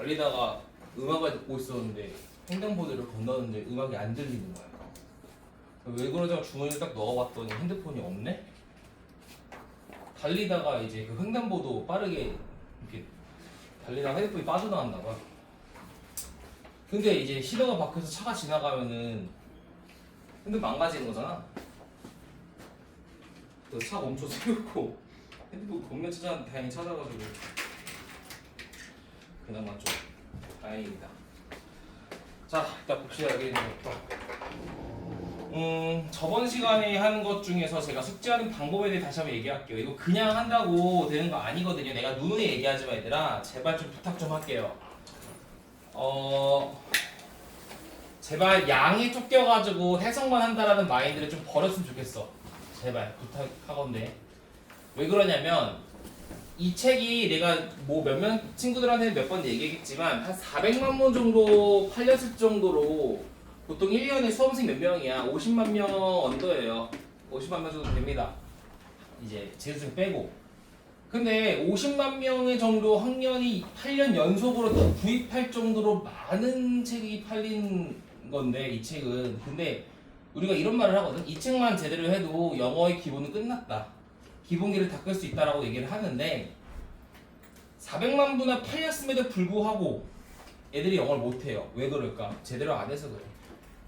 달리다가 음악을 듣고 있었는데 횡단보도를 건너는데 음악이 안 들리는 거야. 왜 그러자고 주머니에 딱 넣어봤더니 핸드폰이 없네? 달리다가 이제 그 횡단보도 빠르게 이렇게 달리다가 핸드폰이 빠져나왔나 봐. 근데 이제 신호가 바뀌어서 차가 지나가면은 핸드폰 망가지는 거잖아. 그래서 차 멈춰 세우고 핸드폰 겁나 찾았는데 다행히 찾아가지고 그나마 좀 다행입니다. 자, 일단 봅시다. 여기 있는 것부터. 저번 시간에 한 것 중에서 제가 숙제하는 방법에 대해 다시 한번 얘기할게요. 이거 그냥 한다고 되는 거 아니거든요. 내가 누누이 얘기하지 마 얘들아. 제발 좀 부탁 좀 할게요. 제발 양에 쫓겨가지고 해석만 한다라는 마인드를 좀 버렸으면 좋겠어. 제발 부탁하건데. 왜 그러냐면 이 책이 내가 뭐 몇몇 친구들한테는 몇 번 얘기했지만 한 400만 문 정도 팔렸을 정도로 보통 1년에 수험생 몇 명이야? 50만 명 언더예요. 50만 명 정도 됩니다. 이제 재수생 빼고. 근데 50만 명의 정도 학년이 8년 연속으로 또 구입할 정도로 많은 책이 팔린 건데 이 책은. 근데 우리가 이런 말을 하거든. 이 책만 제대로 해도 영어의 기본은 끝났다. 기본기를 닦을 수 있다라고 얘기를 하는데 400만 부나 팔렸음에도 불구하고 애들이 영어를 못해요. 왜 그럴까? 제대로 안 해서 그래.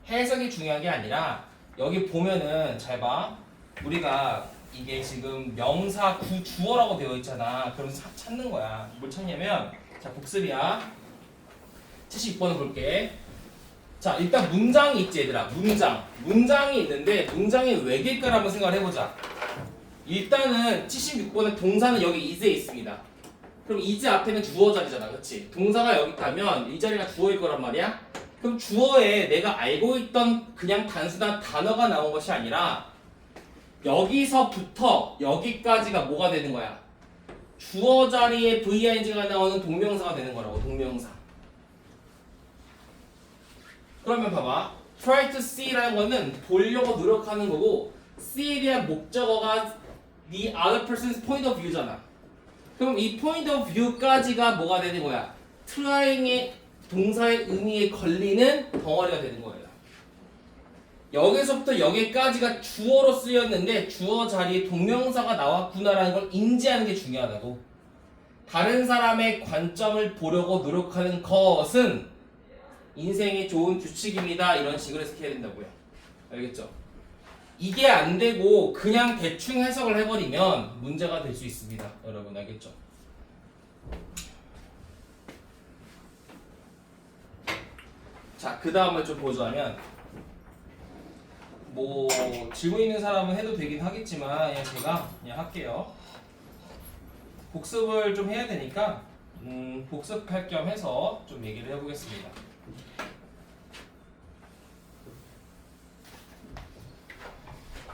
해석이 중요한 게 아니라 여기 보면은 잘 봐. 우리가 이게 지금 명사 주어라고 되어 있잖아. 그럼 찾는 거야. 뭘 찾냐면 자 복습이야. 76번을 볼게. 자 일단 문장이 있지 얘들아. 문장이 있는데 문장의 외길까를 한번 생각을 해보자. 일단은 76번의 동사는 여기 is에 있습니다. 그럼 is 앞에는 주어 자리잖아. 그치? 동사가 여기 있다면 이 자리가 주어일 거란 말이야. 그럼 주어에 내가 알고 있던 그냥 단순한 단어가 나온 것이 아니라 여기서부터 여기까지가 뭐가 되는 거야? 주어 자리에 VING가 나오는 동명사가 되는 거라고. 동명사. 그러면 봐봐. try to see라는 거는 보려고 노력하는 거고 see에 대한 목적어가 the other person's point of view잖아. 그럼 이 point of view까지가 뭐가 되는 거야? trying의 동사의 의미에 걸리는 덩어리가 되는 거예요. 여기서부터 여기까지가 주어로 쓰였는데 주어 자리에 동명사가 나왔구나라는 걸 인지하는 게 중요하다고. 다른 사람의 관점을 보려고 노력하는 것은 인생의 좋은 규칙입니다. 이런 식으로 해석해야 된다고요. 알겠죠? 이게 안 되고 그냥 대충 해석을 해버리면 문제가 될 수 있습니다. 여러분 알겠죠? 자, 그 다음을 좀 보자면 뭐 질문 있는 사람은 해도 되긴 하겠지만 그냥 제가 그냥 할게요. 복습을 좀 해야 되니까 복습할 겸 해서 좀 얘기를 해보겠습니다.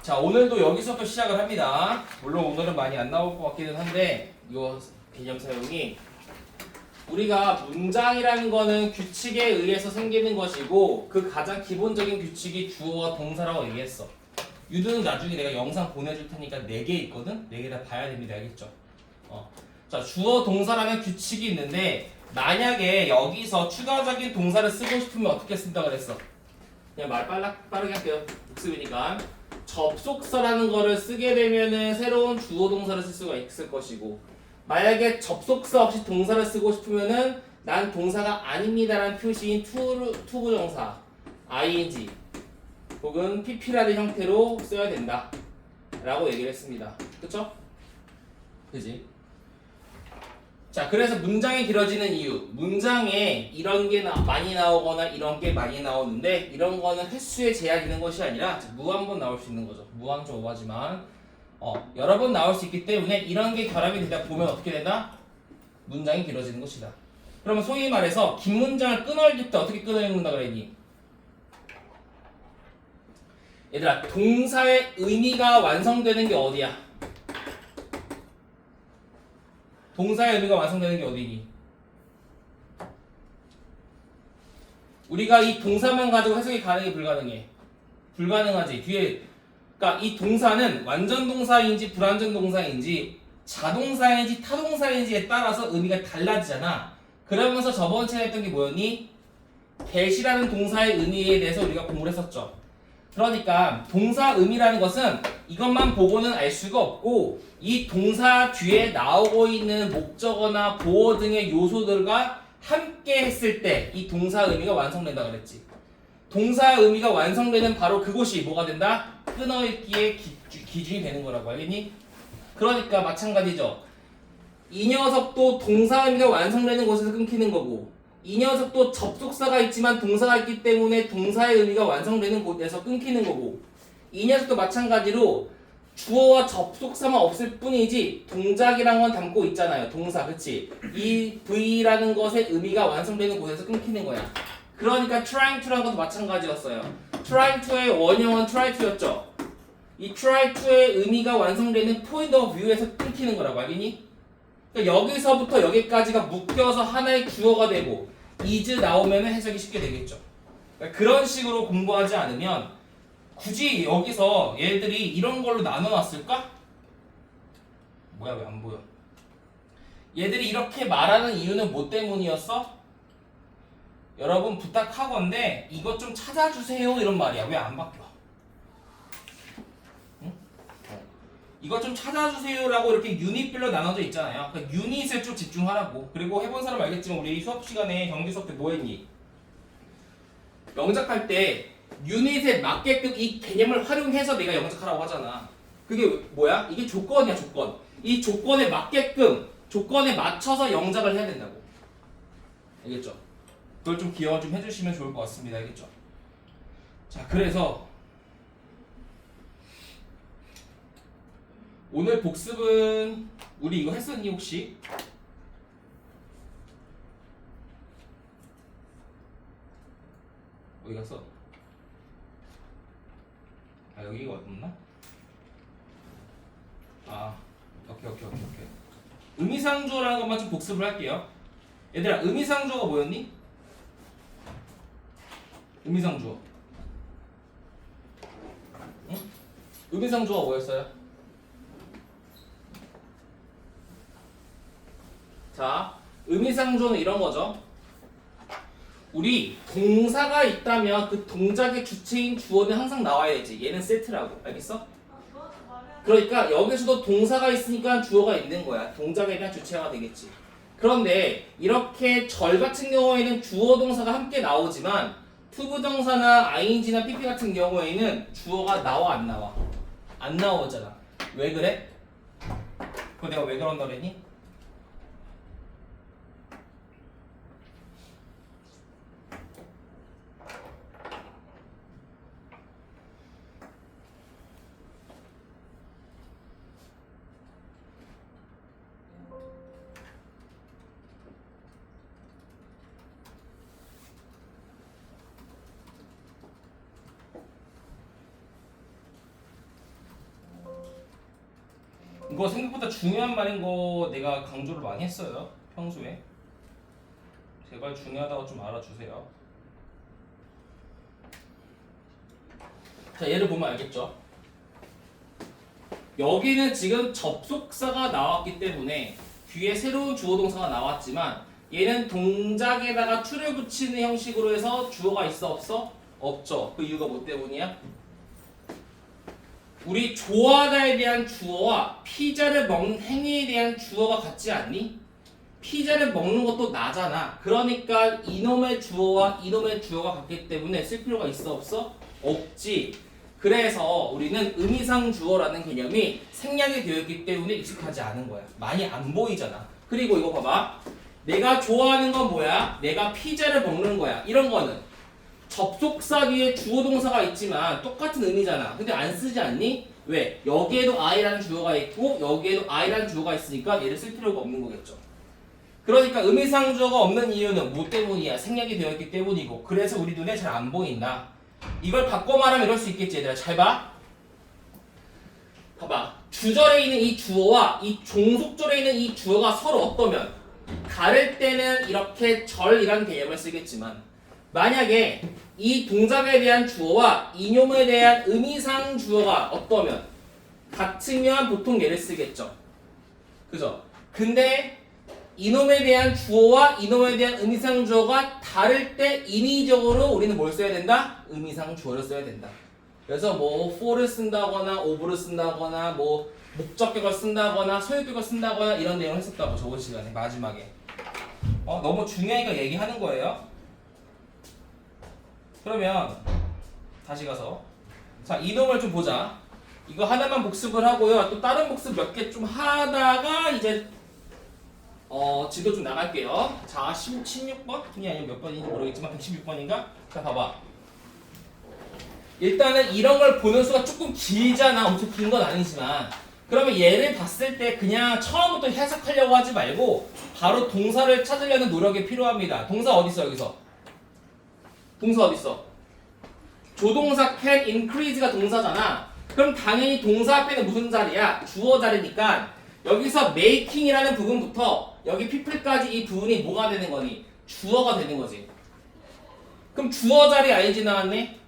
자, 오늘도 여기서 또 시작을 합니다. 물론 오늘은 많이 안 나올 것 같기는 한데 이거 개념 사용이 우리가 문장이라는 거는 규칙에 의해서 생기는 것이고 그 가장 기본적인 규칙이 주어와 동사라고 얘기했어. 유두는 나중에 내가 영상 보내줄 테니까 4개 있거든? 4개 다 봐야 됩니다. 알겠죠? 자, 주어 동사라는 규칙이 있는데 만약에 여기서 추가적인 동사를 쓰고 싶으면 어떻게 쓴다 그랬어? 그냥 말 빠르게 할게요. 복습이니까 접속사라는 거를 쓰게 되면은 새로운 주어 동사를 쓸 수가 있을 것이고 만약에 접속사 없이 동사를 쓰고 싶으면은 난 동사가 아닙니다라는 표시인 투부정사 ing 혹은 pp라는 형태로 써야 된다 라고 얘기를 했습니다. 그쵸? 그지? 자, 그래서 문장이 길어지는 이유. 문장에 이런 게 많이 나오거나 이런 게 많이 나오는데 이런 거는 횟수에 제한이 있는 것이 아니라 무한번 나올 수 있는 거죠. 무한 좀 오버하지만 여러 번 나올 수 있기 때문에 이런 게 결합이 되다 보면 어떻게 된다? 문장이 길어지는 것이다. 그러면 소위 말해서 긴 문장을 끊어낼 때 어떻게 끊어낸다 그랬니? 얘들아, 동사의 의미가 완성되는 게 어디야? 동사의 의미가 완성되는 게 어디니? 우리가 이 동사만 가지고 해석이 가능해 불가능해? 불가능하지. 뒤에 그러니까 이 동사는 완전 동사인지 불완전 동사인지 자동사인지 타동사인지에 따라서 의미가 달라지잖아. 그러면서 저번 시간에 했던 게 뭐였니? get이라는 동사의 의미에 대해서 우리가 공부를 했었죠. 그러니까 동사 의미라는 것은 이것만 보고는 알 수가 없고 이 동사 뒤에 나오고 있는 목적어나 보어 등의 요소들과 함께 했을 때 이 동사 의미가 완성된다 그랬지. 동사 의미가 완성되는 바로 그곳이 뭐가 된다? 끊어읽기의 기준이 되는 거라고 알겠니? 그러니까 마찬가지죠. 이 녀석도 동사 의미가 완성되는 곳에서 끊기는 거고 이 녀석도 접속사가 있지만 동사가 있기 때문에 동사의 의미가 완성되는 곳에서 끊기는 거고 이 녀석도 마찬가지로 주어와 접속사만 없을 뿐이지 동작이란 건 담고 있잖아요. 동사 그치? 이 V라는 것의 의미가 완성되는 곳에서 끊기는 거야. 그러니까 trying to라는 것도 마찬가지였어요. trying to의 원형은 try to였죠. 이 try to의 의미가 완성되는 point of view에서 끊기는 거라고 알겠니? 그러니까 여기서부터 여기까지가 묶여서 하나의 주어가 되고 is 나오면 해석이 쉽게 되겠죠. 그러니까 그런 식으로 공부하지 않으면 굳이 여기서 얘들이 이런 걸로 나눠놨을까? 뭐야 왜 안 보여? 얘들이 이렇게 말하는 이유는 뭐 때문이었어? 여러분 부탁하건데 이것 좀 찾아주세요 이런 말이야. 왜 안 바뀌어? 응? 이것 좀 찾아주세요라고 이렇게 유닛별로 나눠져 있잖아요. 그러니까 유닛을 좀 집중하라고. 그리고 해본 사람 알겠지만 우리 수업 시간에 정규 수업 때 뭐 했니? 영작할 때 유닛에 맞게끔 이 개념을 활용해서 내가 영작하라고 하잖아. 그게 뭐야? 이게 조건이야 조건. 이 조건에 맞게끔 조건에 맞춰서 영작을 해야 된다고. 알겠죠? 그걸 좀 기억을 좀 해주시면 좋을 것 같습니다. 알겠죠? 자, 그래서 오늘 복습은 우리 이거 했었니 혹시? 어디 갔어? 아 여기가 없나? 아 오케이. 의미상조라는 것만 좀 복습을 할게요. 얘들아 의미상조가 뭐였니? 의미상조. 응? 의미상조가 뭐였어요? 자, 의미상조는 이런 거죠. 우리 동사가 있다면 그 동작의 주체인 주어는 항상 나와야지. 얘는 세트라고. 알겠어? 그러니까 여기서도 동사가 있으니까 주어가 있는 거야. 동작에 대한 주체가 되겠지. 그런데 이렇게 절 같은 경우에는 주어 동사가 함께 나오지만 투부정사나 ing나 pp 같은 경우에는 주어가 나와 안 나와? 안 나오잖아. 왜 그래? 그거 내가 왜 그런다 그랬니? 이거 생각보다 중요한 말인 거 내가 강조를 많이 했어요. 평소에. 제발 중요하다고 좀 알아주세요. 자, 얘를 보면 알겠죠? 여기는 지금 접속사가 나왔기 때문에 뒤에 새로운 주어 동사가 나왔지만 얘는 동작에다가 to를 붙이는 형식으로 해서 주어가 있어 없어? 없죠. 그 이유가 뭐 때문이야? 우리 좋아하다에 대한 주어와 피자를 먹는 행위에 대한 주어가 같지 않니? 피자를 먹는 것도 나잖아. 그러니까 이놈의 주어와 이놈의 주어가 같기 때문에 쓸 필요가 있어 없어? 없지. 그래서 우리는 의미상 주어라는 개념이 생략이 되어 있기 때문에 익숙하지 않은 거야. 많이 안 보이잖아. 그리고 이거 봐봐. 내가 좋아하는 건 뭐야? 내가 피자를 먹는 거야. 이런 거는 접속사 뒤에 주어 동사가 있지만 똑같은 의미잖아. 근데 안 쓰지 않니? 왜? 여기에도 I라는 주어가 있고 여기에도 I라는 주어가 있으니까 얘를 쓸 필요가 없는 거겠죠. 그러니까 의미상 주어가 없는 이유는 뭐 때문이야? 생략이 되어 있기 때문이고 그래서 우리 눈에 잘 안 보인다. 이걸 바꿔 말하면 이럴 수 있겠지 얘들아. 잘 봐. 봐봐. 주절에 있는 이 주어와 이 종속절에 있는 이 주어가 서로 어떠면 다를 때는 이렇게 절이라는 개념을 쓰겠지만 만약에 이 동작에 대한 주어와 이놈에 대한 의미상 주어가 어떠면 같으면 보통 얘를 쓰겠죠. 그죠? 근데 이놈에 대한 주어와 이놈에 대한 의미상 주어가 다를 때 인위적으로 우리는 뭘 써야 된다? 의미상 주어를 써야 된다. 그래서 뭐 for를 쓴다거나 of를 쓴다거나 뭐 목적격을 쓴다거나 소유격을 쓴다거나 이런 내용을 했었다고 저번 시간에 마지막에. 너무 중요하니까 얘기하는 거예요. 그러면 다시 가서 자 이놈을 좀 보자. 이거 하나만 복습을 하고요. 또 다른 복습 몇 개 좀 하다가 이제 지도 좀 나갈게요. 자 16번이 아니면 몇 번인지 모르겠지만 116번인가? 자 봐봐. 일단은 이런 걸 보는 수가 조금 길잖아. 엄청 긴 건 아니지만 그러면 얘를 봤을 때 그냥 처음부터 해석하려고 하지 말고 바로 동사를 찾으려는 노력이 필요합니다. 동사 어딨어 여기서? 동사 어딨어? 조동사 can increase가 동사잖아. 그럼 당연히 동사 앞에는 무슨 자리야? 주어 자리니까 여기서 making이라는 부분부터 여기 people까지 이 부분이 뭐가 되는 거니? 주어가 되는 거지. 그럼 주어 자리 ing 나왔네?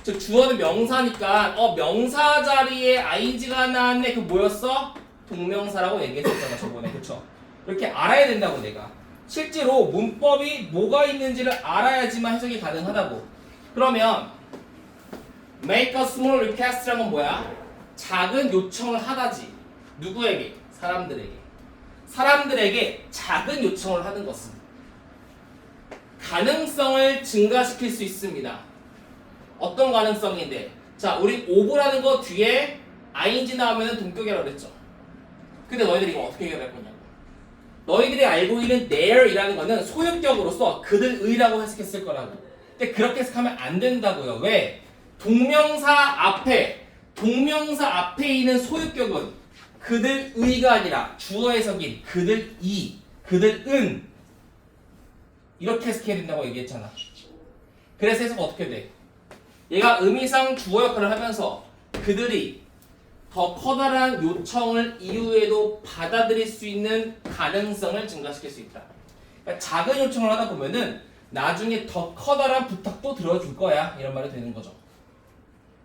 즉 주어는 명사니까 명사 자리에 ing가 나왔네. 그 뭐였어? 동명사라고 얘기했었잖아 저번에. 그쵸? 이렇게 알아야 된다고 내가. 실제로 문법이 뭐가 있는지를 알아야지만 해석이 가능하다고. 그러면 make a small request란 건 뭐야? 작은 요청을 하다지. 누구에게? 사람들에게. 사람들에게 작은 요청을 하는 것은 가능성을 증가시킬 수 있습니다. 어떤 가능성인데? 자, 우리 오브라는 거 뒤에 ing 나오면 동격이라고 그랬죠. 근데 너희들이 이거 어떻게 해결할 거냐고. 너희들이 알고 있는 there이라는 거는 소유격으로서 그들의라고 해석했을 거라고. 근데 그렇게 해석하면 안 된다고요. 왜? 동명사 앞에 있는 소유격은 그들의가 아니라 주어 해석인 그들이, 그들은 이렇게 해석해야 된다고 얘기했잖아. 그래서 해석 어떻게 돼? 얘가 의미상 주어 역할을 하면서 그들이 더 커다란 요청을 이후에도 받아들일 수 있는 가능성을 증가시킬 수 있다. 그러니까 작은 요청을 하다 보면은 나중에 더 커다란 부탁도 들어줄 거야. 이런 말이 되는 거죠.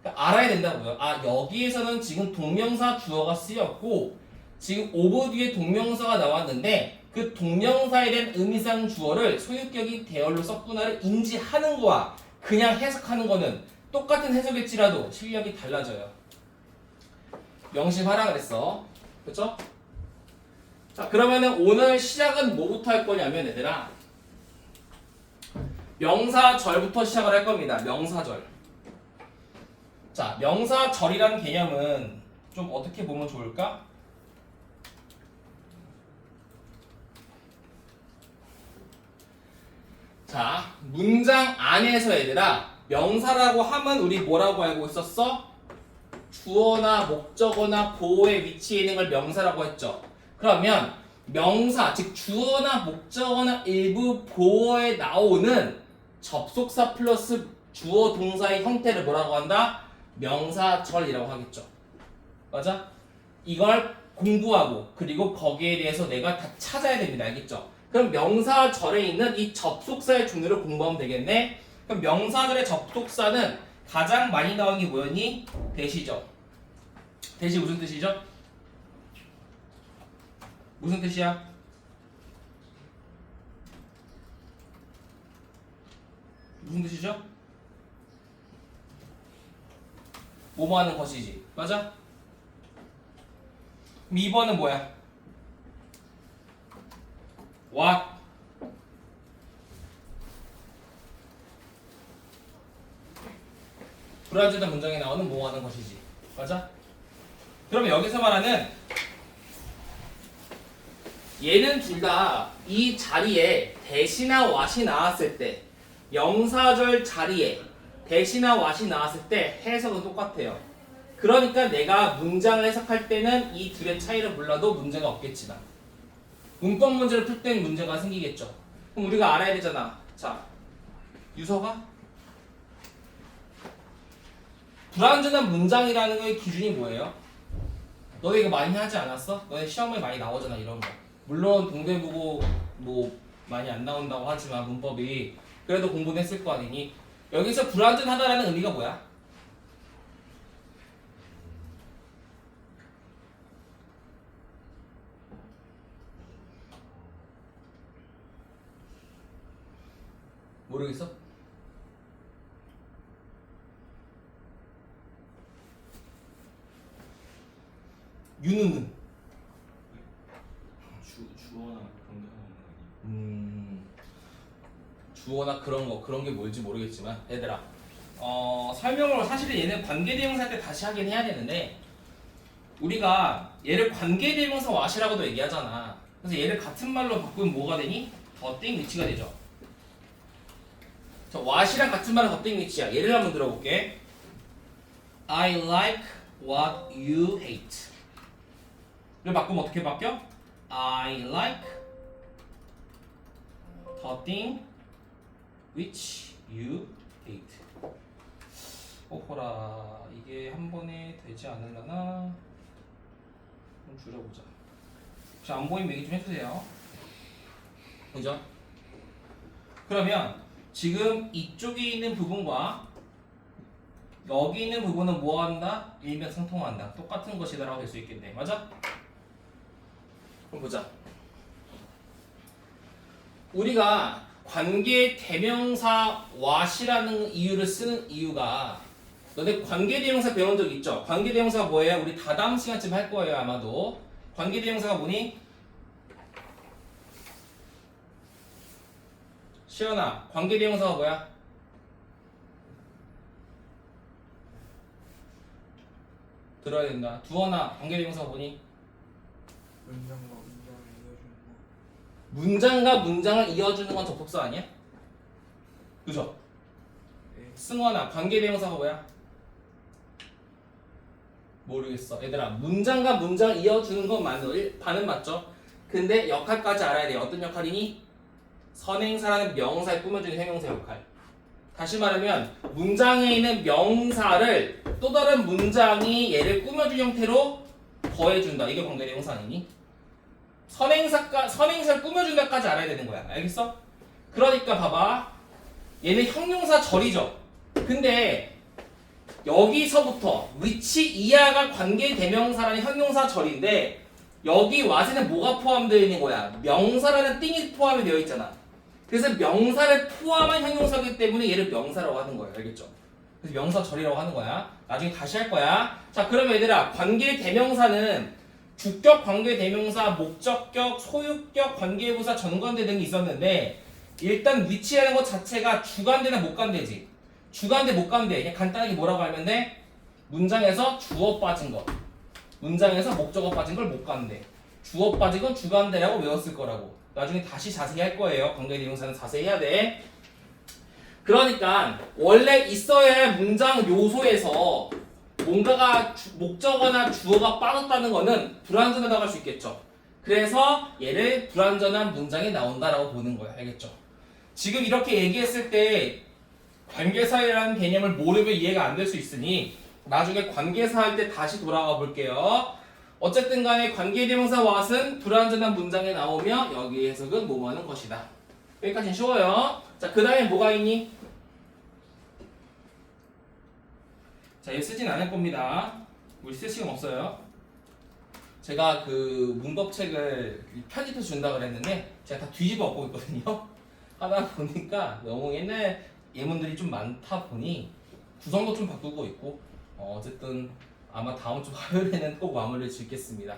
그러니까 알아야 된다고요. 여기에서는 지금 동명사 주어가 쓰였고 지금 오브 뒤에 동명사가 나왔는데 그 동명사에 대한 의미상 주어를 소유격이 대열로 썼구나를 인지하는 거와 그냥 해석하는 거는 똑같은 해석일지라도 실력이 달라져요. 명심하라 그랬어. 그쵸? 자, 그러면은 오늘 시작은 뭐부터 할 거냐면 얘들아 명사절부터 시작을 할 겁니다. 명사절. 자, 명사절이라는 개념은 좀 어떻게 보면 좋을까? 자, 문장 안에서 얘들아 명사라고 하면 우리 뭐라고 알고 있었어? 주어나 목적어나 보어에 위치해 있는 걸 명사라고 했죠. 그러면 명사, 즉 주어나 목적어나 일부 보어에 나오는 접속사 플러스 주어 동사의 형태를 뭐라고 한다? 명사절이라고 하겠죠. 맞아? 이걸 공부하고 그리고 거기에 대해서 내가 다 찾아야 됩니다. 알겠죠? 그럼 명사절에 있는 이 접속사의 종류를 공부하면 되겠네. 그럼 명사절의 접속사는 가장 많이 나오는 게 뭐였니? 대시죠. 대시 무슨 뜻이죠? 무슨 뜻이야? 무슨 뜻이죠? 뭐뭐 하는 것이지. 맞아? 그럼 2번은 뭐야? what? 불완전한 문장에 나오는 뭐 하는 것이지. 맞아? 그러면 여기서 말하는 얘는 둘 다 이 자리에 대시나 what이 나왔을 때 명사절 자리에 대시나 what이 나왔을 때 해석은 똑같아요. 그러니까 내가 문장을 해석할 때는 이 둘의 차이를 몰라도 문제가 없겠지만 문법 문제를 풀 때는 문제가 생기겠죠. 그럼 우리가 알아야 되잖아. 자, 유서가 불완전한 문장이라는 거의 기준이 뭐예요? 너네 이거 많이 하지 않았어? 너네 시험에 많이 나오잖아 이런 거. 물론 동대국어 뭐 많이 안 나온다고 하지만 문법이 그래도 공부는 했을 거 아니니? 여기서 불완전하다라는 의미가 뭐야? 모르겠어? 유능은? 주어나 그런 게 하나 없는 주어나 그런 게 뭘지 모르겠지만 얘들아 설명을 사실은 얘는 관계대명사 때 다시 하긴 해야 되는데 우리가 얘를 관계대명사 what이라고도 얘기하잖아. 그래서 얘를 같은 말로 바꾸면 뭐가 되니? 더띵 위치가 되죠. 자, what이랑 같은 말은 더띵 위치야. 예를 한번 들어볼게. I like what you hate. 를 바꾸면 어떻게 바뀌어? I like the thing which you hate. 오호라, 이게 한 번에 되지 않으려나? 좀 줄여보자. 자, 안 보이면 얘기 좀 해주세요. 그죠? 그러면 지금 이쪽에 있는 부분과 여기 있는 부분은 뭐 한다? 일맥상통한다. 똑같은 것이다라고 될 수 있겠네. 맞아? 그럼 보자. 우리가 관계 대명사 what이라는 이유를 쓰는 이유가 너네 관계 대명사 배운 적 있죠? 관계 대명사가 뭐예요? 우리 다다음 시간쯤 할 거예요 아마도. 관계 대명사가 뭐니? 시연아, 관계 대명사가 뭐야? 들어야 된다. 두원아, 관계 대명사가 뭐니? 문장과 문장을 이어주는 건 접속사 아니야? 그죠? 승원아, 관계대명사가 뭐야? 모르겠어. 얘들아, 문장과 문장을 이어주는 건 반은 맞죠? 근데 역할까지 알아야 돼. 어떤 역할이니? 선행사라는 명사에 꾸며주는 형용사 역할. 다시 말하면 문장에 있는 명사를 또 다른 문장이 얘를 꾸며준 형태로 더해준다. 이게 관계대명사 아니니? 선행사를 꾸며준다까지 알아야 되는 거야. 알겠어? 그러니까 봐봐. 얘는 형용사 절이죠. 근데 여기서부터 which 이하가 관계대명사라는 형용사 절인데 여기 what에는 뭐가 포함되어 있는 거야? 명사라는 띵이 포함이 되어 있잖아. 그래서 명사를 포함한 형용사이기 때문에 얘를 명사라고 하는 거예요. 알겠죠? 그래서 명사절이라고 하는 거야. 나중에 다시 할 거야. 자, 그럼 얘들아, 관계대명사는 주격 관계대명사, 목적격, 소유격, 관계부사, 전관대 등이 있었는데 일단 위치라는 것 자체가 주관대나 목관대지. 주관대, 목관대. 그냥 간단하게 뭐라고 하면 돼? 문장에서 주어 빠진 것. 문장에서 목적어 빠진 걸 목관대. 주어 빠진 건 주관대라고 외웠을 거라고. 나중에 다시 자세히 할 거예요. 관계대명사는 자세히 해야 돼. 그러니까 원래 있어야 할 문장 요소에서 뭔가가 목적어나 주어가 빠졌다는 거는 불완전하다고 할 수 있겠죠. 그래서 얘를 불완전한 문장이 나온다라고 보는 거야. 알겠죠? 지금 이렇게 얘기했을 때 관계사라는 개념을 모르면 이해가 안 될 수 있으니 나중에 관계사 할 때 다시 돌아가 볼게요. 어쨌든 간에 관계대명사 what은 불완전한 문장에 나오며 여기 해석은 뭐뭐 하는 것이다. 여기까지는 쉬워요. 자, 그 다음에 뭐가 있니? 자, 얘 쓰진 않을 겁니다. 우리 쓸 시간 없어요. 제가 그 문법책을 편집해서 준다 그랬는데 제가 다 뒤집어 엎고 있거든요. 하다 보니까 너무 옛날 예문들이 좀 많다 보니 구성도 좀 바꾸고 있고 어쨌든 아마 다음 주 화요일에는 꼭 마무리를 짓겠습니다.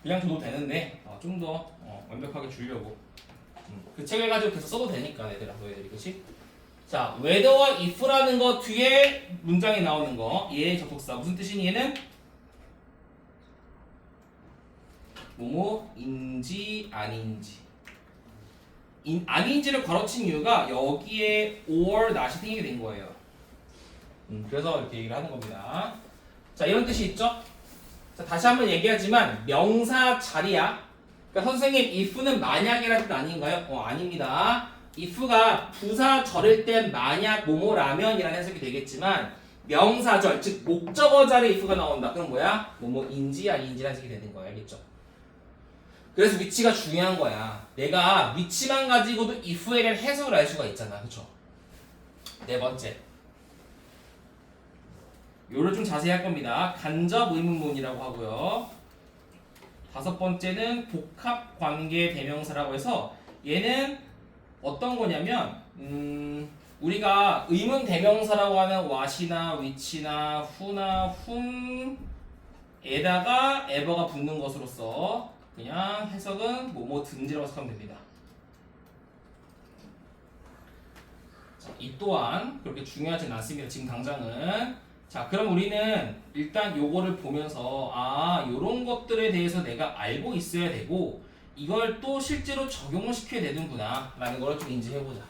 그냥 줘도 되는데 좀 더 완벽하게 주려고 그 책을 가지고 계속 써도 되니까 얘들아, 너희들이. 그치? 자, whether와 if라는 거 뒤에 문장이 나오는 거, 얘의 접속사 무슨 뜻이니? 얘는 뭐뭐인지 아닌지. 아닌지를 괄호친 이유가 여기에 or not이 생기게 된 거예요. 그래서 이렇게 얘기를 하는 겁니다. 자, 이런 뜻이 있죠? 자, 다시 한번 얘기하지만 명사 자리야. 그러니까 선생님 if는 만약이라는 뜻 아닌가요? 아닙니다. if가 부사절일 땐 만약 뭐뭐라면이라는 해석이 되겠지만 명사절, 즉 목적어 자리에 if가 나온다. 그럼 뭐야? 뭐뭐인지 아닌지라는 해석이 되는 거야. 알겠죠? 그래서 위치가 중요한 거야. 내가 위치만 가지고도 if에 대한 해석을 알 수가 있잖아. 그쵸? 네 번째. 요를 좀 자세히 할 겁니다. 간접 의문문이라고 하고요. 다섯 번째는 복합 관계 대명사라고 해서 얘는 어떤 거냐면 우리가 의문 대명사라고 하면 what이나 which나 who나 whom에다가 ever가 붙는 것으로서 그냥 해석은 뭐뭐든지라고 해석하면 됩니다. 자, 이 또한 그렇게 중요하진 않습니다. 지금 당장은. 자, 그럼 우리는 일단 요거를 보면서 요런 것들에 대해서 내가 알고 있어야 되고 이걸 또 실제로 적용을 시켜야 되는구나 라는 걸 좀 인지해보자.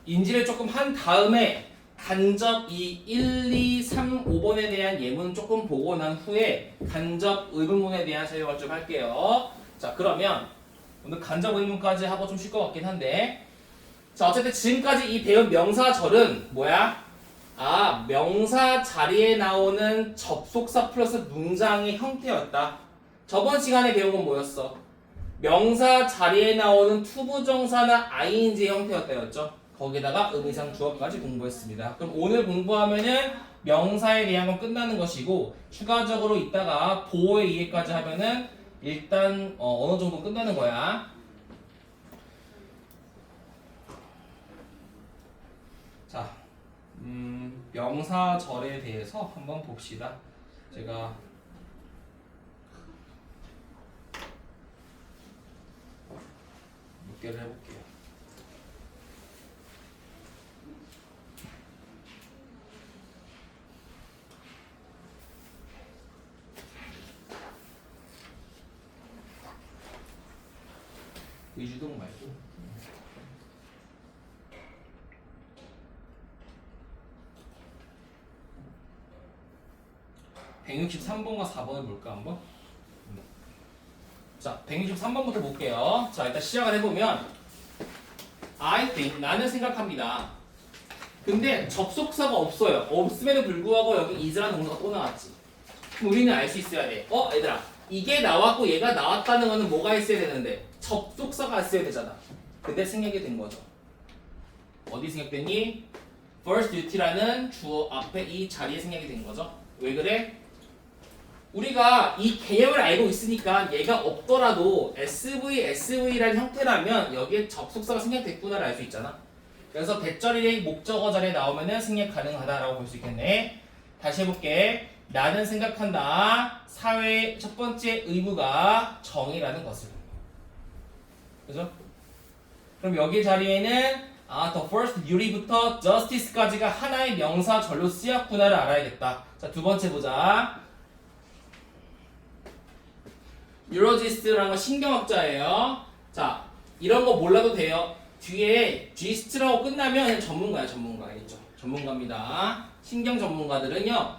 인지를 조금 한 다음에 간접 이 1, 2, 3, 5번에 대한 예문 조금 보고 난 후에 간접 의문문에 대한 설명을 좀 할게요. 자, 그러면 오늘 간접 의문까지 하고 좀 쉴 것 같긴 한데, 자, 어쨌든 지금까지 이 배운 명사절은 뭐야? 명사 자리에 나오는 접속사 플러스 문장의 형태였다. 저번 시간에 배운 건 뭐였어? 명사 자리에 나오는 투부정사나 ing의 형태였다였죠? 거기다가 의미상 주어까지 공부했습니다. 그럼 오늘 공부하면은 명사에 대한 건 끝나는 것이고 추가적으로 이따가 보호의 이해까지 하면은 일단 어느 정도 끝나는 거야. 자, 명사절에 대해서 한번 봅시다. 제가 몇 개를 해볼게요. 의주동 말고 163번과 4번을 볼까 한번? 자, 163번부터 볼게요. 자, 일단 시작을 해보면 I think, 나는 생각합니다. 근데 접속사가 없어요. 없음에도 불구하고 여기 is라는 동사가 또 나왔지. 그럼 우리는 알 수 있어야 돼. 얘들아, 이게 나왔고 얘가 나왔다는 거는 뭐가 있어야 되는데? 접속사가 있어야 되잖아. 근데 생략이 된 거죠. 어디 생략됐니? first duty라는 주어 앞에 이 자리에 생략이 된 거죠. 왜 그래? 우리가 이 개념을 알고 있으니까 얘가 없더라도 SV라는 형태라면 여기에 접속사가 생략됐구나를 알 수 있잖아. 그래서 대절이 목적어 자리에 나오면은 생략 가능하다라고 볼 수 있겠네. 다시 해볼게. 나는 생각한다. 사회의 첫 번째 의무가 정의라는 것을. 그죠? 그럼 여기 자리에는 the first duty부터 justice까지가 하나의 명사절로 쓰였구나를 알아야겠다. 자, 두 번째 보자. 뉴로지스트라는 건 신경학자예요. 자, 이런 거 몰라도 돼요. 뒤에 G스트라고 끝나면 그냥 전문가야, 전문가. 알겠죠? 전문가입니다. 신경 전문가들은요,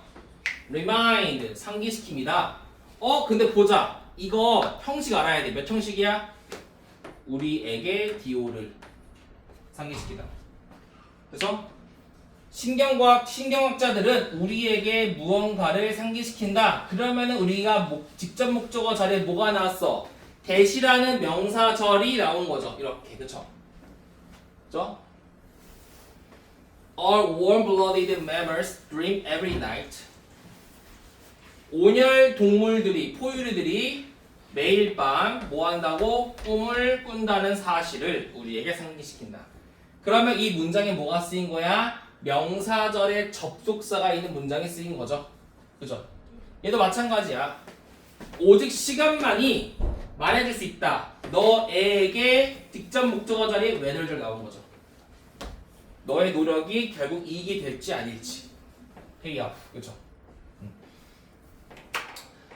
remind, 상기시킵니다. 근데 보자. 이거 형식 알아야 돼. 몇 형식이야? 우리에게 DO를 상기시키다. 그래서 신경학자들은 우리에게 무언가를 상기시킨다. 그러면은 우리가 직접 목적어 자리에 뭐가 나왔어? 대시라는 명사절이 나온 거죠. 이렇게, 그쵸? 그쵸? All warm-blooded mammals dream every night. 온열 동물들이, 포유류들이 매일 밤 뭐 한다고? 꿈을 꾼다는 사실을 우리에게 상기시킨다. 그러면 이 문장에 뭐가 쓰인 거야? 명사절에 접속사가 있는 문장이 쓰인 거죠. 그죠? 얘도 마찬가지야. 오직 시간만이 말해줄 수 있다. 너에게 직접 목적어 자리에 whether절 나온 거죠. 너의 노력이 결국 이익이 될지 아닐지. pay off. 그죠?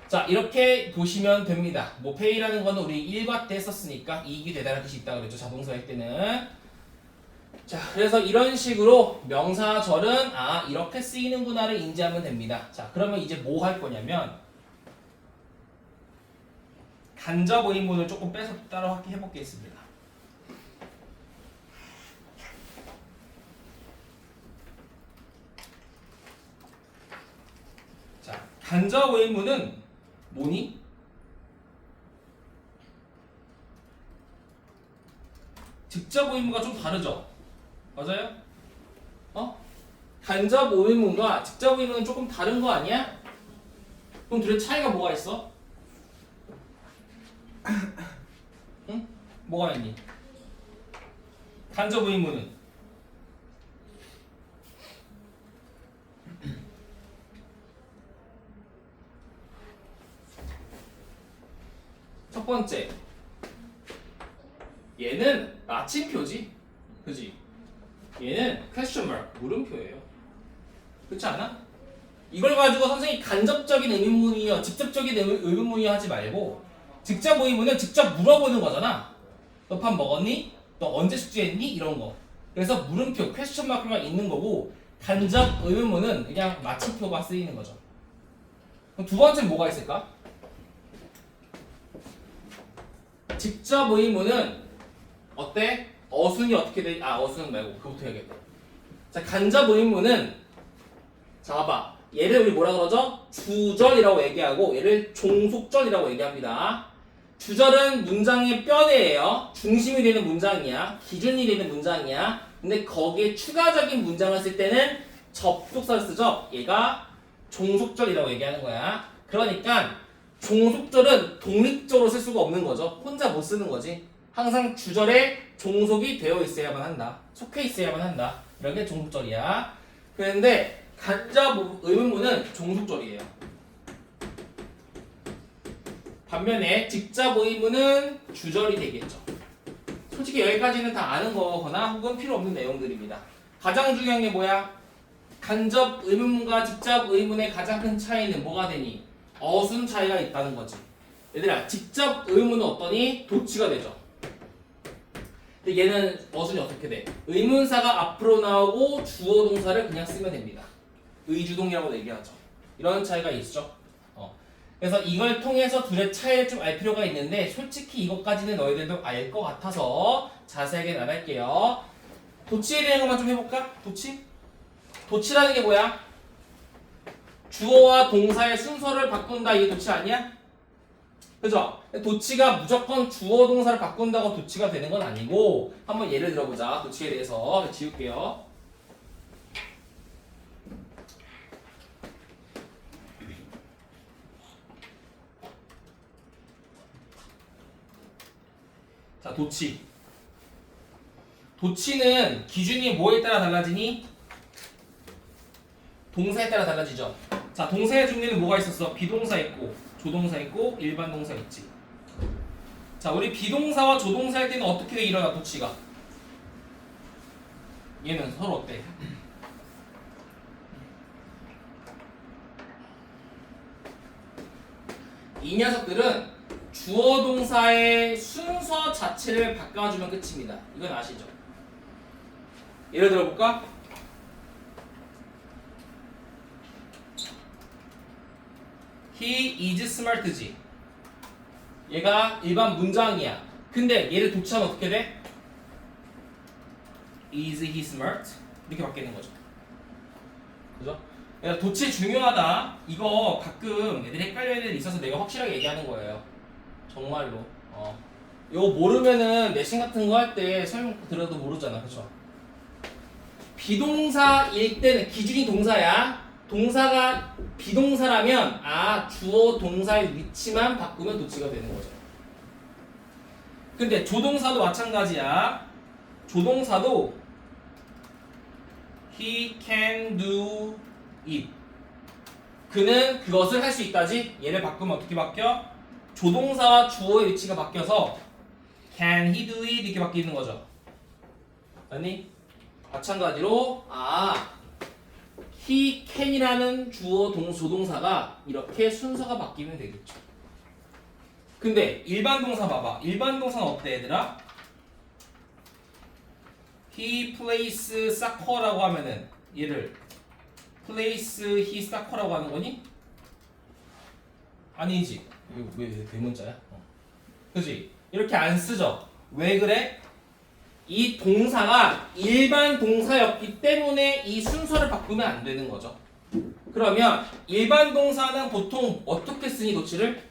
자, 이렇게 보시면 됩니다. 뭐 pay라는 거는 우리 1과 때 썼으니까 이익이 되다는 뜻이 있다 그랬죠. 자동사 할 때는. 자, 그래서 이런 식으로 명사절은 이렇게 쓰이는구나를 인지하면 됩니다. 자, 그러면 이제 뭐 할 거냐면 간접 의문을 조금 빼서 따로 해보겠습니다. 자, 간접 의문은 뭐니? 직접 의문과 좀 다르죠? 맞아요? 간접 의문과 직접 의문은 조금 다른 거 아니야? 그럼 둘의 차이가 뭐가 있어? 응? 뭐가 있니? 간접 의문은 첫 번째 얘는 마침표지, 그지? 얘는 question mark 물음표예요. 그렇지 않아? 이걸 가지고 선생님이 간접적인 의문문이요, 직접적인 의문문이요 하지 말고 직접 의문은 직접 물어보는 거잖아. 너 밥 먹었니? 너 언제 숙제했니? 이런 거. 그래서 물음표, 퀘스천 마크가 있는 거고 간접 의문문은 그냥 마침표가 쓰이는 거죠. 그럼 두 번째는 뭐가 있을까? 직접 의문은 어때? 어순이 어떻게 돼? 어순 말고 그거부터 해야겠다. 자, 간접 의문은 자, 봐봐. 얘를 우리 뭐라 그러죠? 주절이라고 얘기하고 얘를 종속절이라고 얘기합니다. 주절은 문장의 뼈대예요. 중심이 되는 문장이야. 기준이 되는 문장이야. 근데 거기에 추가적인 문장을 쓸 때는 접속사를 쓰죠. 얘가 종속절이라고 얘기하는 거야. 그러니까 종속절은 독립적으로 쓸 수가 없는 거죠. 혼자 못 쓰는 거지. 항상 주절에 종속이 되어 있어야만 한다. 속해 있어야만 한다. 이런 게 종속절이야. 그런데 간접 의문문은 종속절이에요. 반면에 직접 의문은 주절이 되겠죠. 솔직히 여기까지는 다 아는 거거나 혹은 필요 없는 내용들입니다. 가장 중요한 게 뭐야? 간접 의문문과 직접 의문의 가장 큰 차이는 뭐가 되니? 어순 차이가 있다는 거지. 얘들아, 직접 의문은 어떠니? 도치가 되죠. 근데 얘는 어순이 어떻게 돼? 의문사가 앞으로 나오고 주어 동사를 그냥 쓰면 됩니다. 의주동이라고 얘기하죠. 이런 차이가 있죠. 그래서 이걸 통해서 둘의 차이를 좀 알 필요가 있는데 솔직히 이것까지는 너희들도 알 것 같아서 자세하게는 안 할게요. 도치에 대한 것만 좀 해볼까? 도치? 도치라는 게 뭐야? 주어와 동사의 순서를 바꾼다, 이게 도치 아니야? 그죠? 도치가 무조건 주어 동사를 바꾼다고 도치가 되는 건 아니고 한번 예를 들어보자. 도치에 대해서 지울게요. 자, 도치. 도치는 기준이 뭐에 따라 달라지니? 동사에 따라 달라지죠. 자, 동사의 종류는 뭐가 있었어? 비동사 있고, 조동사 있고, 일반 동사 있지. 자, 우리 비동사와 조동사일 때는 어떻게 일어나, 도치가? 얘는 서로 어때? 이 녀석들은 주어 동사의 순서 자체를 바꿔주면 끝입니다. 이건 아시죠? 예를 들어볼까? He is smart지. 얘가 일반 문장이야. 근데 얘를 도치하면 어떻게 돼? Is he smart? 이렇게 바뀌는 거죠. 그죠? 야, 도치 중요하다. 이거 가끔 애들이 헷갈려 하는 애들이 있어서 내가 확실하게 얘기하는 거예요. 정말로. 이거 모르면은 내신 같은 거 할 때 설명 들어도 모르잖아. 그쵸? 비동사일 때는 기준이 동사야. 동사가 비동사라면 주어 동사의 위치만 바꾸면 도치가 되는 거죠. 근데 조동사도 마찬가지야. 조동사도 he can do it. 그는 그것을 할 수 있다지. 얘를 바꾸면 어떻게 바뀌어? 조동사와 주어의 위치가 바뀌어서 can he do it 이렇게 바뀌는 거죠. 아니? 마찬가지로 he can이라는 주어 조동사가 이렇게 순서가 바뀌면 되겠죠. 근데 일반 동사 봐봐. 일반 동사는 어때, 얘들아? he plays soccer라고 하면은 얘를 plays he soccer라고 하는 거니? 아니지. 이거 왜 대문자야? 그지? 이렇게 안 쓰죠. 왜 그래? 이 동사가 일반 동사였기 때문에 이 순서를 바꾸면 안 되는 거죠. 그러면 일반 동사는 보통 어떻게 쓰니, 도치를?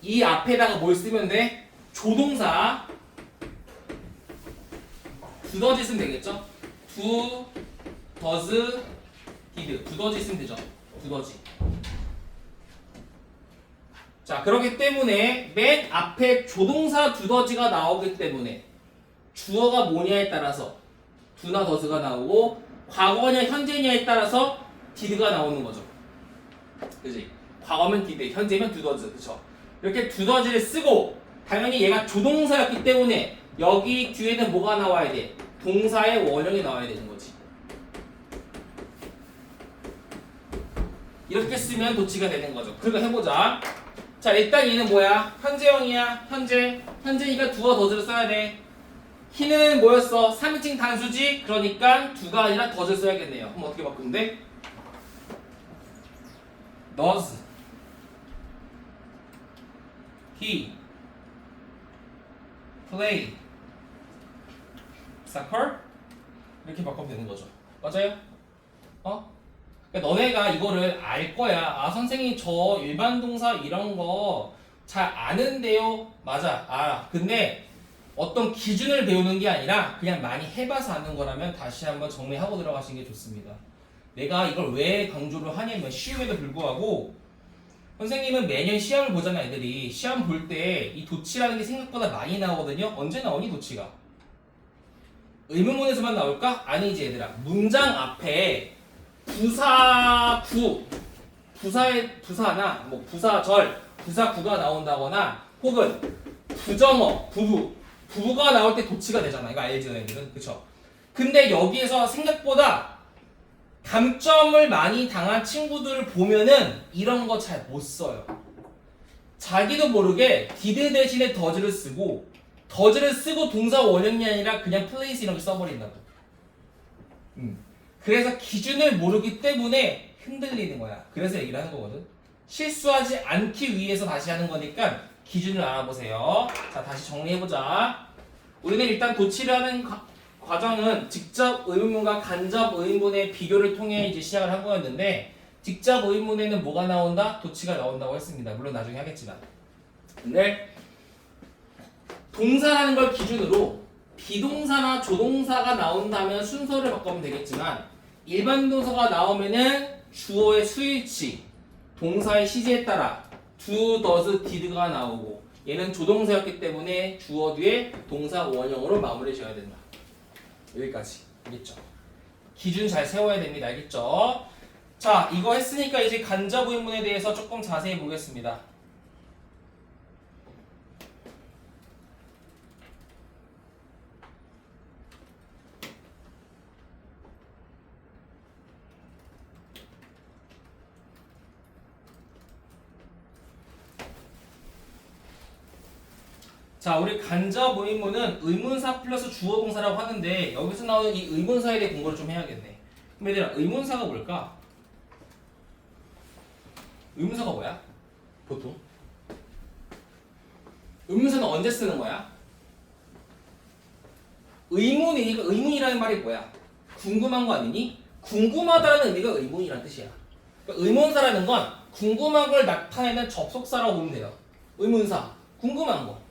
이 앞에다가 뭘 쓰면 돼? 조동사 두더지 쓰면 되겠죠? 두 더즈 디드 두더지 쓰면 되죠. 두더지. 자, 그렇기 때문에 맨 앞에 조동사 두더지가 나오기 때문에 주어가 뭐냐에 따라서 두나 더즈가 나오고 과거냐 현재냐에 따라서 did가 나오는 거죠. 그지? 과거면 did, 현재면 두더즈. 그쵸? 이렇게 두더지를 쓰고 당연히 얘가 조동사였기 때문에 여기 뒤에는 뭐가 나와야 돼? 동사의 원형이 나와야 되는 거지. 이렇게 쓰면 도치가 되는 거죠. 그러니까 해보자. 자, 일단 얘는 뭐야? 현재형이야. 현재니까 두어 더즈를 써야 돼. 히는 뭐였어? 3인칭 단수지? 그러니까 두가 아니라 더즈를 써야겠네요. 그럼 어떻게 바꾸면 돼? does he play soccer? 이렇게 바꾸면 되는 거죠. 맞아요? 그러니까 너네가 이거를 알 거야. 아, 선생님 저 일반 동사 이런 거 잘 아는데요. 맞아, 알아. 근데 어떤 기준을 배우는 게 아니라 그냥 많이 해봐서 아는 거라면 다시 한번 정리하고 들어가시는 게 좋습니다. 내가 이걸 왜 강조를 하냐면 시험에도 불구하고 선생님은 매년 시험을 보잖아. 애들이 시험 볼 때 이 도치라는 게 생각보다 많이 나오거든요. 언제 나오니 도치가? 의문문에서만 나올까? 아니지 얘들아. 문장 앞에 부사구, 부사나 뭐 부사절, 부사구가 나온다거나 혹은 부정어, 부부가 나올 때 도치가 되잖아. 이거 알지 너희들은? 그쵸? 근데 여기에서 생각보다 감점을 많이 당한 친구들을 보면은 이런 거 잘 못 써요. 자기도 모르게 did 대신에 does를 쓰고 does를 쓰고 동사 원형이 아니라 그냥 place 이런 거 써버린다고. 그래서 기준을 모르기 때문에 흔들리는 거야. 그래서 얘기를 하는 거거든. 실수하지 않기 위해서 다시 하는 거니까 기준을 알아보세요. 자, 다시 정리해보자. 우리는 일단 도치를 하는 과정은 직접 의문문과 간접 의문문의 비교를 통해 이제 시작을 한 거였는데 직접 의문문에는 뭐가 나온다? 도치가 나온다고 했습니다. 물론 나중에 하겠지만. 근데 동사라는 걸 기준으로 비동사나 조동사가 나온다면 순서를 바꾸면 되겠지만 일반 동사가 나오면은 주어의 수일치, 동사의 시제에 따라 do, does, did가 나오고 얘는 조동사였기 때문에 주어 뒤에 동사 원형으로 마무리 지어야 된다. 여기까지. 알겠죠? 기준 잘 세워야 됩니다. 알겠죠? 자, 이거 했으니까 이제 간접 의문에 대해서 조금 자세히 보겠습니다. 자, 우리 간접 의문은 의문사 플러스 주어 동사라고 하는데 여기서 나오는 이 의문사에 대해 공부를 좀 해야겠네. 그럼 얘들아, 의문사가 뭘까? 의문사가 뭐야? 보통? 의문사는 언제 쓰는 거야? 의문이라는 말이 뭐야? 궁금한 거 아니니? 궁금하다는 의미가 의문이라는 뜻이야. 그러니까 의문사라는 건 궁금한 걸 나타내는 접속사라고 보면 돼요. 의문사, 궁금한 거.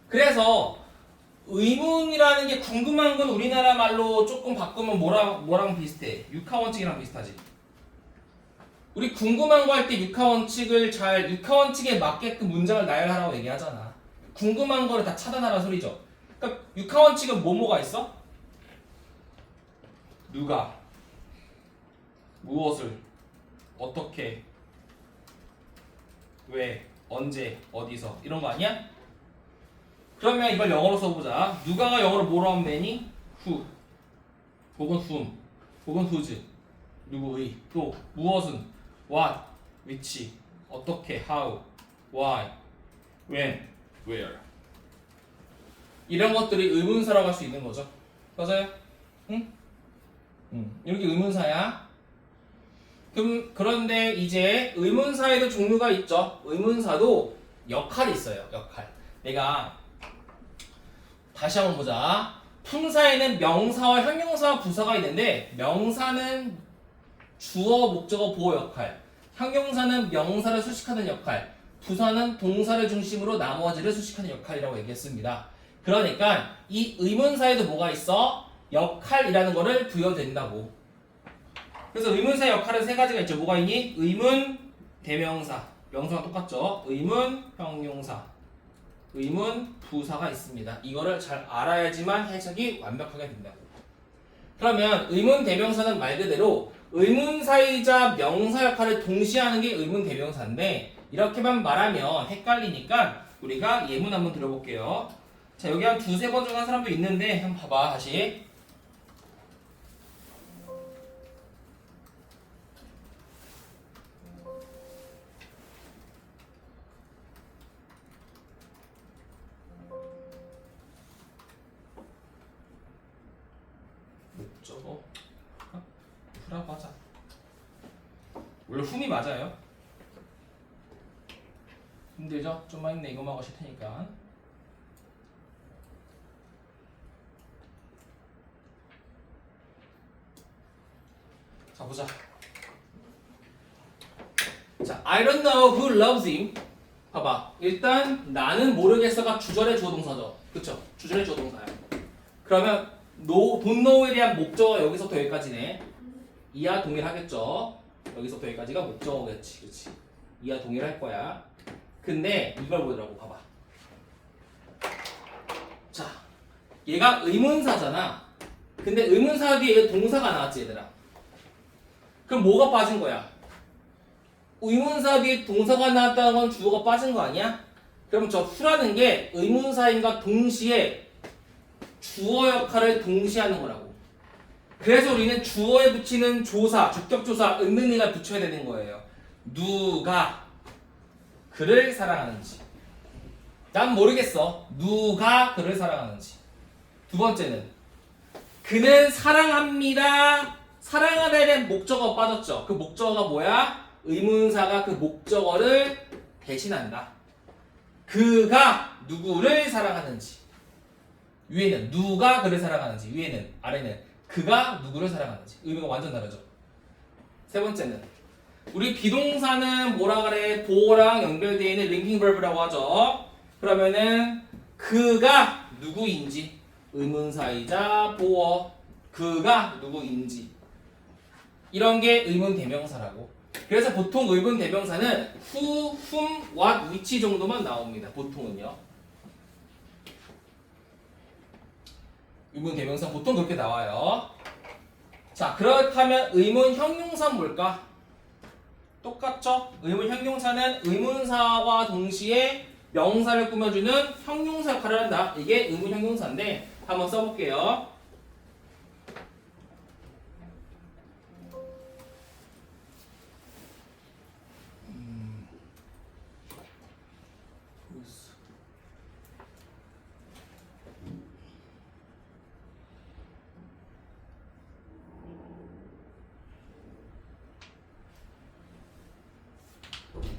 그래서 의문이라는 게 궁금한 건 우리나라 말로 조금 바꾸면 뭐랑 비슷해? 육하원칙이랑 비슷하지. 우리 궁금한 거 할 때 육하원칙에 맞게끔 문장을 나열하라고 얘기하잖아. 궁금한 거를 다 차단하라 소리죠. 그러니까 육하원칙은 뭐가 있어? 누가, 무엇을, 어떻게, 왜, 언제, 어디서 이런 거 아니야? 그러면 이걸 영어로 써보자. 누가가 영어로 뭐로 하면 되니? who 혹은 whom 혹은 whose 누구의 또 무엇은 what which 어떻게 how why when where 이런 것들이 의문사라고 할 수 있는 거죠. 맞아요? 응? 이렇게 의문사야. 그런데 이제 의문사에도 종류가 있죠. 의문사도 역할이 있어요. 역할. 내가 다시 한번 보자. 품사에는 명사와 형용사와 부사가 있는데 명사는 주어, 목적어, 보호 역할, 형용사는 명사를 수식하는 역할, 부사는 동사를 중심으로 나머지를 수식하는 역할이라고 얘기했습니다. 그러니까 이 의문사에도 뭐가 있어? 역할이라는 거를 부여된다고. 그래서 의문사의 역할은 세 가지가 있죠. 뭐가 있니? 의문, 대명사, 명사랑 똑같죠. 의문, 형용사, 의문, 부사가 있습니다. 이거를 잘 알아야지만 해석이 완벽하게 된다고. 그러면 의문 대명사는 말 그대로 의문사이자 명사 역할을 동시에 하는 게 의문 대명사인데 이렇게만 말하면 헷갈리니까 우리가 예문 한번 들어볼게요. 자, 여기 한 두세 번 정도 한 사람도 있는데 한번 봐봐 다시. 목적어 후라고 하자. 원래 훔이 맞아요. 힘들죠? 좀만 있네. 이거만 하고 싶 테니까. 자, 보자. 자, I don't know who loves him. 봐봐. 일단 나는 모르겠어가 주절의 주어 동사죠. 그쵸? 주절의 주어 동사야. 그러면 don't know에 대한 목적어 여기서부터 여기까지네. 이하 동일하겠죠? 여기서부터 여기까지가 목적어겠지. 그치? 이하 동일할 거야. 근데 이걸 보더라고. 봐봐. 자, 얘가 의문사잖아. 근데 의문사 뒤에 동사가 나왔지 얘들아. 그럼 뭐가 빠진 거야? 의문사 뒤에 동사가 나왔다는 건 주어가 빠진 거 아니야? 그럼 저 who라는 게 의문사인과 동시에 주어 역할을 동시에 하는 거라고. 그래서 우리는 주어에 붙이는 조사, 주격조사, 은능리가 붙여야 되는 거예요. 누가 그를 사랑하는지. 난 모르겠어. 누가 그를 사랑하는지. 두 번째는 그는 사랑합니다. 사랑하다에 대한 목적어가 빠졌죠. 그 목적어가 뭐야? 의문사가 그 목적어를 대신한다. 그가 누구를 사랑하는지. 위에는 누가 그를 사랑하는지. 위에는 아래는 그가 누구를 사랑하는지. 의미가 완전 다르죠. 세 번째는 우리 비동사는 뭐라 그래? 보어랑 연결되어 있는 링킹 벌브라고 하죠. 그러면은 그가 누구인지 의문사이자 보어 그가 누구인지 이런 게 의문 대명사라고. 그래서 보통 의문 대명사는 who, whom, what, which 정도만 나옵니다. 보통은요. 의문 대명사 보통 그렇게 나와요. 자, 그렇다면 의문 형용사는 뭘까? 똑같죠? 의문 형용사는 의문사와 동시에 명사를 꾸며주는 형용사 역할을 한다. 이게 의문 형용사인데 한번 써볼게요.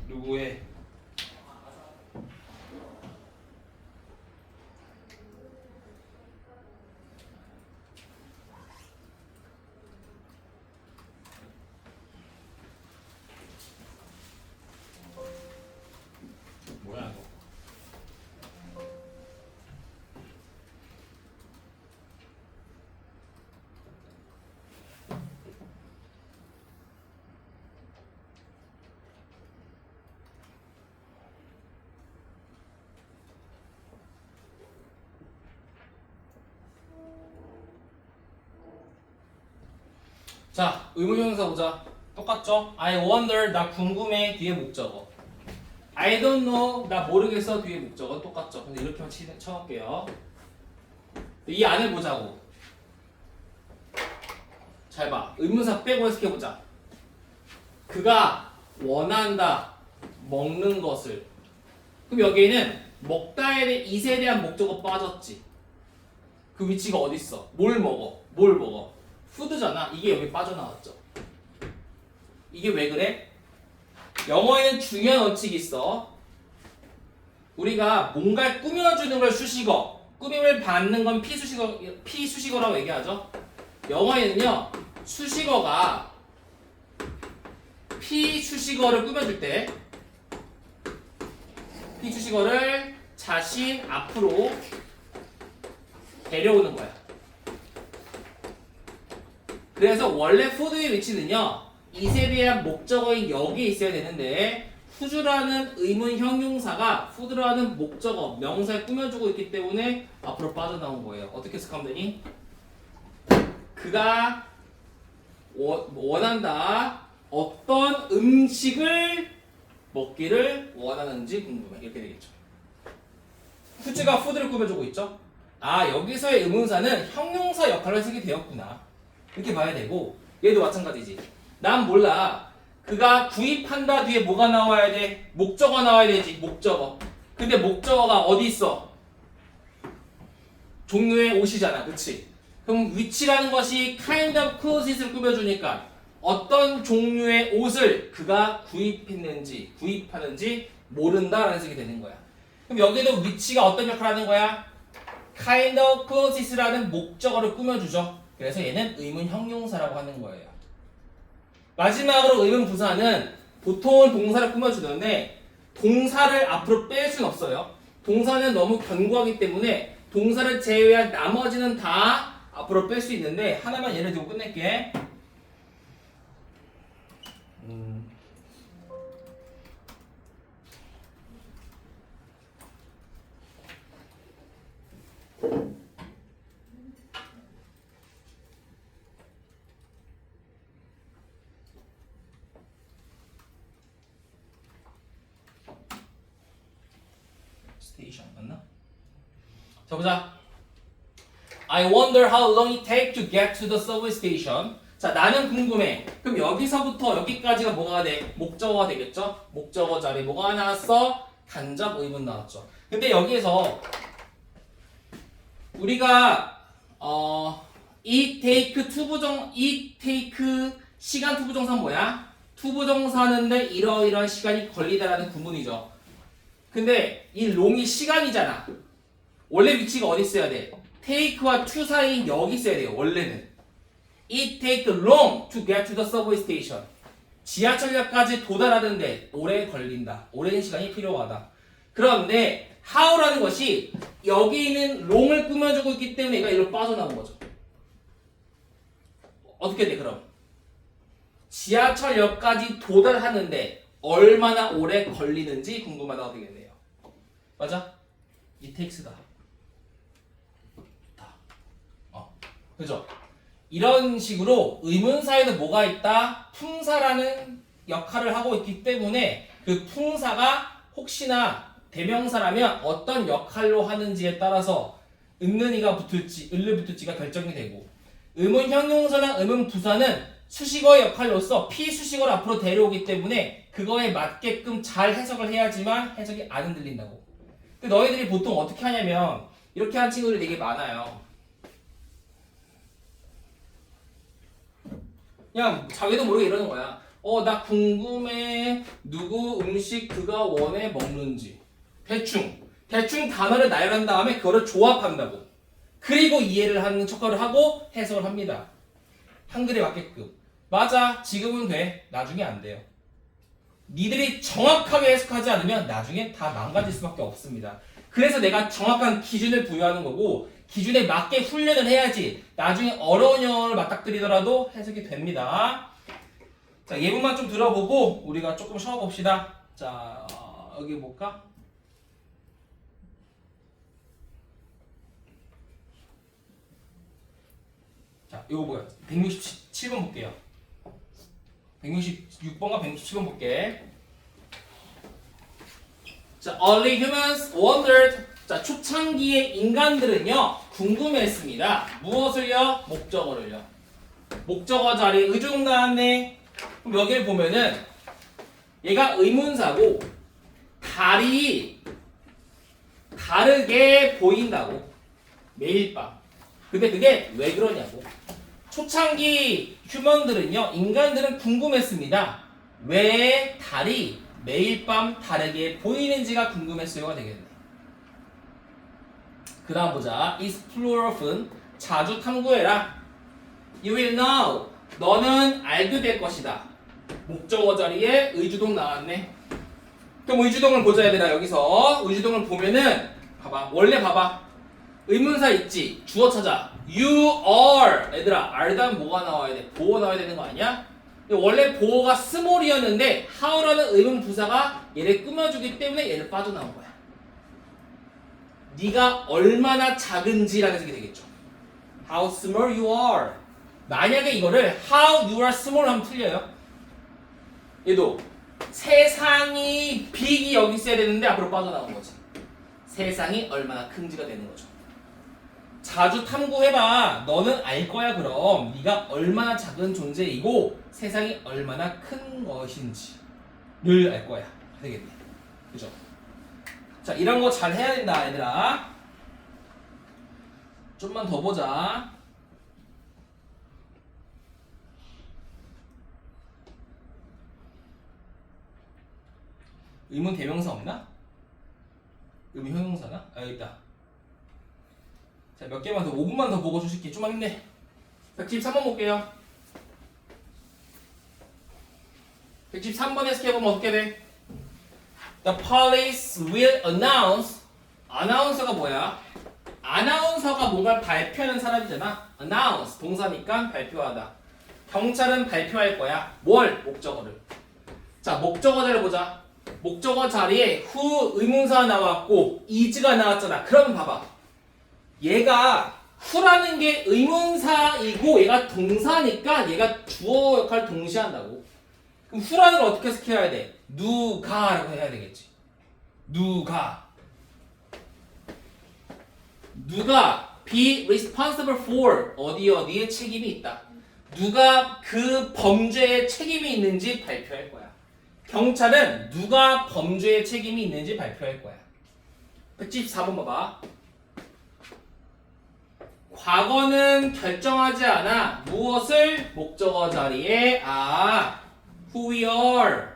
누구의 뭐야 이거? 자, 의문형용사 보자. 똑같죠? I wonder, 나 궁금해, 뒤에 목적어. I don't know, 나 모르겠어, 뒤에 목적어. 똑같죠? 근데 이렇게만 쳐볼게요. 이 안을 보자고. 잘 봐. 의문사 빼고 해석해보자. 그가 원한다, 먹는 것을. 그럼 여기에는 먹다에 대한 이세에 대한 목적어 빠졌지. 그 위치가 어딨어? 뭘 먹어? 뭘 먹어? 푸드잖아. 이게 여기 빠져나왔죠. 이게 왜 그래? 영어에는 중요한 원칙이 있어. 우리가 뭔가를 꾸며주는 걸 수식어, 꾸밈을 받는 건 피수식어라고 얘기하죠. 영어에는요, 수식어가 피수식어를 꾸며줄 때 피수식어를 자신 앞으로 데려오는 거야. 그래서 원래 푸드의 위치는요, 이세 대한 목적어인 여기에 있어야 되는데 who's라는 의문 형용사가 who'라는 목적어 명사를 꾸며주고 있기 때문에 앞으로 빠져나온 거예요. 어떻게 해석하면 되니? 그가 원한다. 어떤 음식을 먹기를 원하는지 궁금해. 이렇게 되겠죠. who's가 who'를 꾸며주고 있죠. 아, 여기서의 의문사는 형용사 역할을 쓰게 되었구나. 이렇게 봐야 되고, 얘도 마찬가지지. 난 몰라. 그가 구입한다 뒤에 뭐가 나와야 돼? 목적어 나와야 되지. 목적어. 근데 목적어가 어디 있어? 종류의 옷이잖아. 그치? 그럼 which라는 것이 kind of clothes를 꾸며주니까 어떤 종류의 옷을 그가 구입하는지 모른다라는 식이 되는 거야. 그럼 여기도 which가 어떤 역할을 하는 거야? kind of clothes라는 목적어를 꾸며주죠. 그래서 얘는 의문 형용사라고 하는 거예요. 마지막으로 의문 부사는 보통은 동사를 꾸며주는데 동사를 앞으로 뺄 수는 없어요. 동사는 너무 견고하기 때문에 동사를 제외한 나머지는 다 앞으로 뺄 수 있는데 하나만 예를 들고 끝낼게. 스테이션 맞나? 자 보자. I wonder how long it takes to get to the subway station. 자, 나는 궁금해. 그럼 여기서부터 여기까지가 뭐가 돼? 목적어가 되겠죠? 목적어 자리에 뭐가 나왔어? 간접 의문 나왔죠. 근데 여기에서 우리가 it take 시간 투부정사는 뭐야? 투부정사는데 이러이러한 시간이 걸리다라는 구문이죠. 근데 이 long이 시간이잖아. 원래 위치가 어디 있어야 돼? take와 to 사이인 여기 있어야 돼요. 원래는 it take long to get to the subway station. 지하철역까지 도달하는데 오래 걸린다. 오랜 시간이 필요하다. 그런데 how라는 것이 여기 있는 long을 꾸며주고 있기 때문에 얘가 이리로 빠져나온 거죠. 어떻게 돼 그럼? 지하철역까지 도달하는데 얼마나 오래 걸리는지 궁금하다고 되겠네요. 맞아? it takes다. 그죠? 이런 식으로 의문사에는 뭐가 있다? 품사라는 역할을 하고 있기 때문에 그 품사가 혹시나 대명사라면 어떤 역할로 하는지에 따라서 은는이가 붙을지 을을 붙을지가 결정이 되고 의문 형용사나 의문 부사는 수식어의 역할로서 피수식어를 앞으로 데려오기 때문에 그거에 맞게끔 잘 해석을 해야지만 해석이 안 흔들린다고. 근데 너희들이 보통 어떻게 하냐면 이렇게 한 친구들이 되게 많아요. 그냥 자기도 모르게 이러는 거야. 나 궁금해. 누구 음식 그가 원해 먹는지. 대충 단어를 나열한 다음에 그거를 조합한다고. 그리고 이해를 하는 척을 하고 해석을 합니다. 한글에 맞게끔. 맞아. 지금은 돼. 나중에 안 돼요. 니들이 정확하게 해석하지 않으면 나중에 다 망가질 수밖에 없습니다. 그래서 내가 정확한 기준을 부여하는 거고 기준에 맞게 훈련을 해야지 나중에 어려운 영어를 맞닥뜨리더라도 해석이 됩니다. 자, 예문만 좀 들어보고 우리가 조금 쉬어봅시다. 자, 여기 볼까? 자, 이거 뭐야? 167번 볼게요. 166번과 167번 볼게. 자, early humans wondered. 자, 초창기의 인간들은요 궁금했습니다. 무엇을요? 목적어를요. 목적어 자리에 의종 나왔네. 그럼 여기를 보면은 얘가 의문사고 달이 다르게 보인다고. 매일 밤. 근데 그게 왜 그러냐고. 초창기 휴먼들은요 인간들은 궁금했습니다. 왜 달이 매일 밤 다르게 보이는지가 궁금했어요가 되겠네. 그 다음 보자. Explore often. 자주 탐구해라. You will know. 너는 알게 될 것이다. 목적어 자리에 의주동 나왔네. 그럼 의주동을 보자 얘들아. 여기서 의주동을 보면은 봐봐. 원래 봐봐. 의문사 있지. 주어 찾아. You are. 얘들아. 알다면 뭐가 나와야 돼? 보어 나와야 되는 거 아니야? 원래 보어가 small이었는데 how라는 의문 부사가 얘를 꾸며주기 때문에 얘를 빠져나온 거야. 네가 얼마나 작은지라는 얘기 되겠죠. How small you are. 만약에 이거를 How you are small 하면 틀려요. 얘도 세상이 빅이 여기 있어야 되는데 앞으로 빠져나온 거지. 세상이 얼마나 큰지가 되는 거죠. 자주 탐구해봐. 너는 알 거야. 그럼 네가 얼마나 작은 존재이고 세상이 얼마나 큰 것인지를 알 거야. 되겠네. 그죠? 자, 이런 거 잘 해야 된다, 얘들아. 좀만 더 보자. 의문 대명사 없나? 의문 형용사나? 아, 여기 있다. 자, 몇 개만 더, 5분만 더 보고 주실게. 좀만 힘내. 113번 볼게요. 113번에 스케보면 어떻게 돼? The police will announce. 아나운서가 뭐야? 아나운서가 뭔가를 발표하는 사람이잖아. announce 동사니까 발표하다. 경찰은 발표할 거야. 뭘? 목적어를. 자, 목적어 자리를 보자. 목적어 자리에 who 의문사 나왔고 is가 나왔잖아. 그럼 봐봐. 얘가 who라는 게 의문사이고 얘가 동사니까 얘가 주어 역할을 동시에 한다고. 그럼 who라는 걸 어떻게 해석해야 돼? 누가라고 해야 되겠지. 누가 be responsible for 어디에 책임이 있다. 누가 그 범죄에 책임이 있는지 발표할 거야. 경찰은 누가 범죄에 책임이 있는지 발표할 거야. 174번 봐봐. 과거는 결정하지 않아. 무엇을? 목적어 자리에 who we are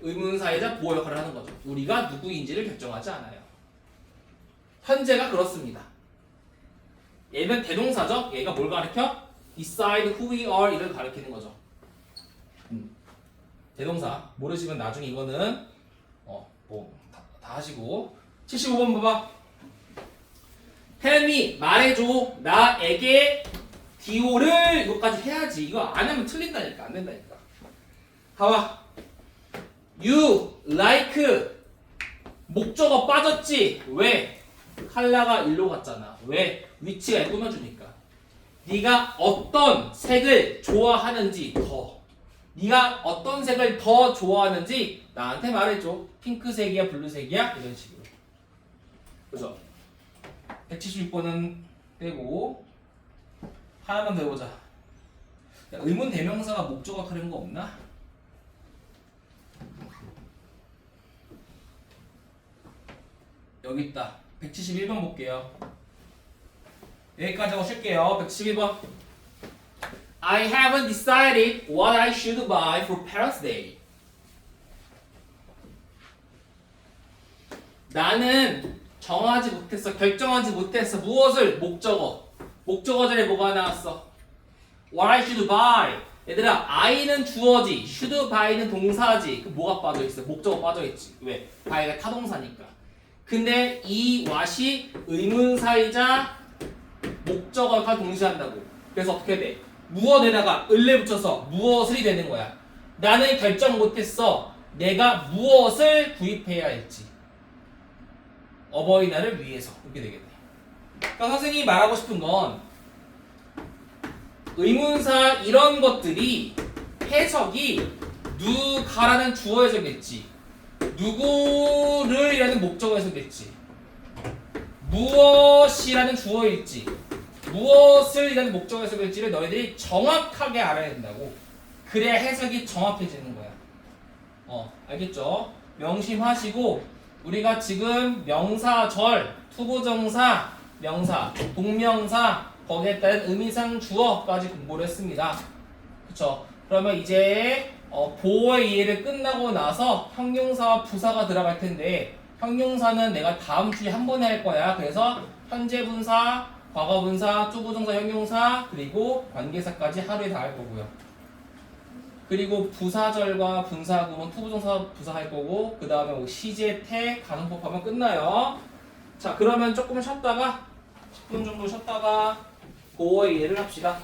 의문사이자 보호 역할을 하는 거죠. 우리가 누구인지를 결정하지 않아요. 현재가 그렇습니다. 얘는 대동사죠. 얘가 뭘 가르쳐? decide who we are 이를 가리키는 거죠. 대동사 모르시면 나중에 이거는 다 하시고. 75번 봐봐. Tell me 말해줘. 나에게 디오를 이거까지 해야지. 이거 안 하면 틀린다니까. 안 된다니까. 봐봐. You like 목적어 빠졌지. 왜? 칼라가 일로 갔잖아. 왜? 위치가 꾸며주니까. 네가 어떤 색을 좋아하는지 네가 어떤 색을 더 좋아하는지 나한테 말해줘. 핑크색이야 블루색이야? 이런 식으로. 그죠? 176번은 빼고 하나만 더 해보자. 의문 대명사가 목적어 하는 거 없나? 여기 있다. 171번 볼게요. 여기까지 하고 쉴게요. 111번. I haven't decided what I should buy for Parents' Day. 나는 정하지 못했어. 결정하지 못했어. 무엇을? 목적어. 목적어 자리에 뭐가 나왔어? What I should buy. 얘들아, I는 주어지, should buy는 동사지. 그 뭐가 빠져있어? 목적어 빠져있지. 왜? buy가 타동사니까. 근데 이 what이 의문사이자 목적어 역할을 동시에 한다고. 그래서 어떻게 돼? 무엇에다가 을레 붙여서 무엇을이 되는 거야. 나는 결정 못했어. 내가 무엇을 구입해야 할지. 어버이날을 위해서. 이렇게 되겠네. 그러니까 선생님이 말하고 싶은 건 의문사 이런 것들이 해석이 누가라는 주어 해석이겠지. 누구를 이라는 목적어 해석이겠지. 무엇이라는 주어일지 무엇을 이라는 목적어 해석일지를 너희들이 정확하게 알아야 된다고. 그래야 해석이 정확해지는 거야. 알겠죠? 명심하시고 우리가 지금 명사, 절, 투부정사, 명사, 동명사 거기에 따른 의미상 주어까지 공부를 했습니다. 그쵸? 그러면 이제 보어의 이해를 끝나고 나서 형용사와 부사가 들어갈 텐데 형용사는 내가 다음 주에 한 번에 할 거야. 그래서 현재 분사, 과거 분사, 투부정사, 형용사 그리고 관계사까지 하루에 다 할 거고요. 그리고 부사절과 분사구문 투부정사 부사 할 거고 그 다음에 뭐 시제, 태, 가능법 하면 끝나요. 자, 그러면 조금 쉬었다가 10분 정도 쉬었다가 보어의 이해를 합시다.